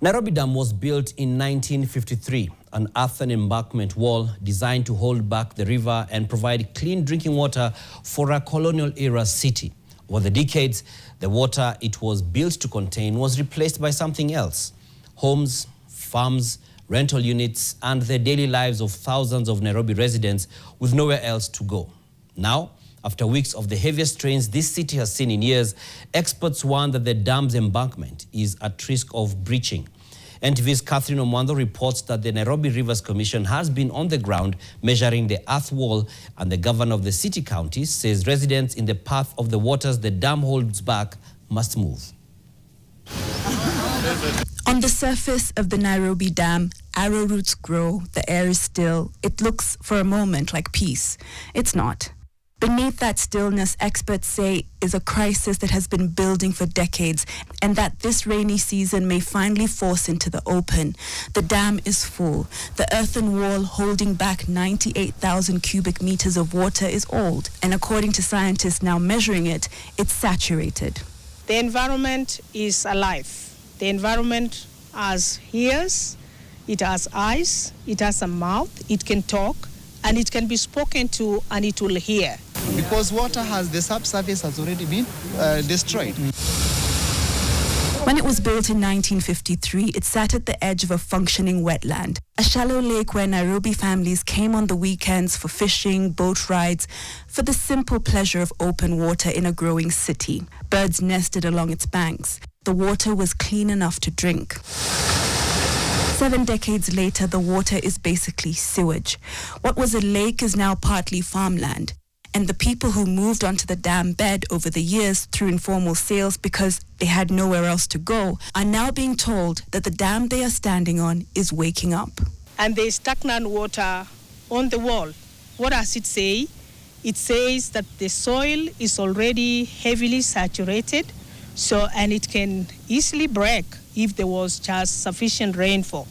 Nairobi Dam was built in 1953, an earthen embankment wall designed to hold back the river and provide clean drinking water for a colonial-era city. Over the decades, the water it was built to contain was replaced by something else. Homes, farms, rental units, and the daily lives of thousands of Nairobi residents with nowhere else to go. Now, after weeks of the heaviest rains this city has seen in years, experts warn that the dam's embankment is at risk of breaching. NTV's Catherine Omwando reports that the Nairobi Rivers Commission has been on the ground measuring the earth wall, and the governor of the city county says residents in the path of the waters the dam holds back must move. On the surface of the Nairobi Dam, arrowroots grow, the air is still. It looks for a moment like peace. It's not. Beneath that stillness, experts say, is a crisis that has been building for decades, and that this rainy season may finally force into the open. The dam is full. The earthen wall holding back 98,000 cubic meters of water is old, and according to scientists now measuring it, it's saturated. The environment is alive. The environment has ears, it has eyes, it has a mouth, it can talk, and it can be spoken to, and it will hear. Because the subsurface has already been destroyed. When it was built in 1953, it sat at the edge of a functioning wetland, a shallow lake where Nairobi families came on the weekends for fishing, boat rides, for the simple pleasure of open water in a growing city. Birds nested along its banks. The water was clean enough to drink. 7 decades later, the water is basically sewage. What was a lake is now partly farmland. And the people who moved onto the dam bed over the years through informal sales because they had nowhere else to go are now being told that the dam they are standing on is waking up. And there is stagnant water on the wall. What does it say? It says that the soil is already heavily saturated, and it can easily break if there was just sufficient rainfall.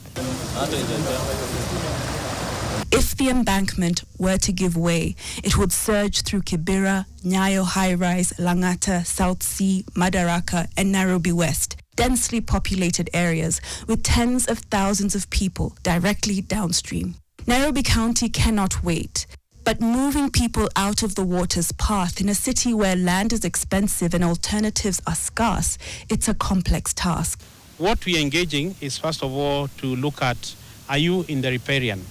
If the embankment were to give way, it would surge through Kibera, Nyayo High Rise, Langata, South Sea, Madaraka, and Nairobi West, densely populated areas with tens of thousands of people directly downstream. Nairobi County cannot wait. But moving people out of the water's path in a city where land is expensive and alternatives are scarce, it's a complex task. What we are engaging is, first of all, to look at, are you in the riparian?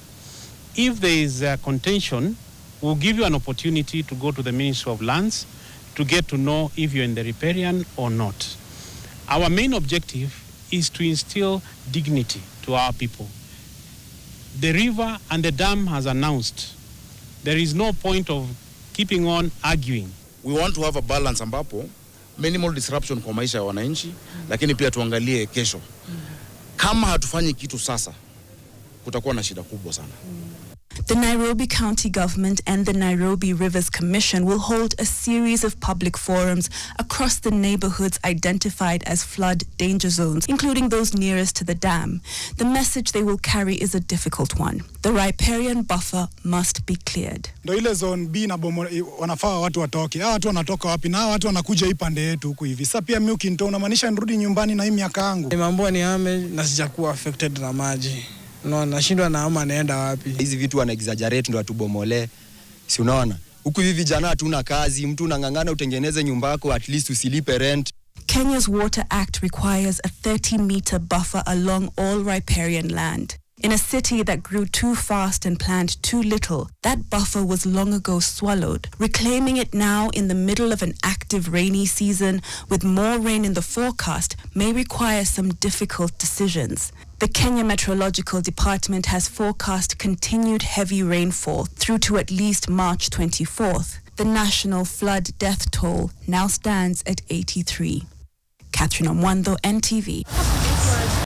If there is a contention, we'll give you an opportunity to go to the Ministry of Lands to get to know if you're in the riparian or not. Our main objective is to instill dignity to our people. The river and the dam has announced there is no point of keeping on arguing. We want to have a balance ambapo minimal disruption kwa maisha ya wananchi, lakini pia tuangalie kesho. Kama hatufanyi kitu sasa, kutakuwa na shida kubwa sana. The Nairobi County Government and the Nairobi Rivers Commission will hold a series of public forums across the neighborhoods identified as flood danger zones, including those nearest to the dam. The message they will carry is a difficult one. The riparian buffer must be cleared. Ndo ile zone B na bomo wanafaa watu watoke. Hao watu wanatoka wapi? Na watu wanakuja hii pande yetu huku hivi. Sasa pia mimi ukinitoa unamaanisha nirudi nyumbani na hii miaka yangu. Mambo ni ame na sijakuwa affected na maji. No, nashindwa na ama naenda wapi. Hizi vitu wana exaggerate ndo atubomole. Si unaona? Huku hivi vijana hatuna kazi, mtu unangangana utengeneze nyumba yako at least usilipe rent. Kenya's Water Act requires a 30-meter buffer along all riparian land. In a city that grew too fast and planned too little, that buffer was long ago swallowed. Reclaiming it now in the middle of an active rainy season with more rain in the forecast may require some difficult decisions. The Kenya Meteorological Department has forecast continued heavy rainfall through to at least March 24th. The national flood death toll now stands at 83. Catherine Omwando, NTV.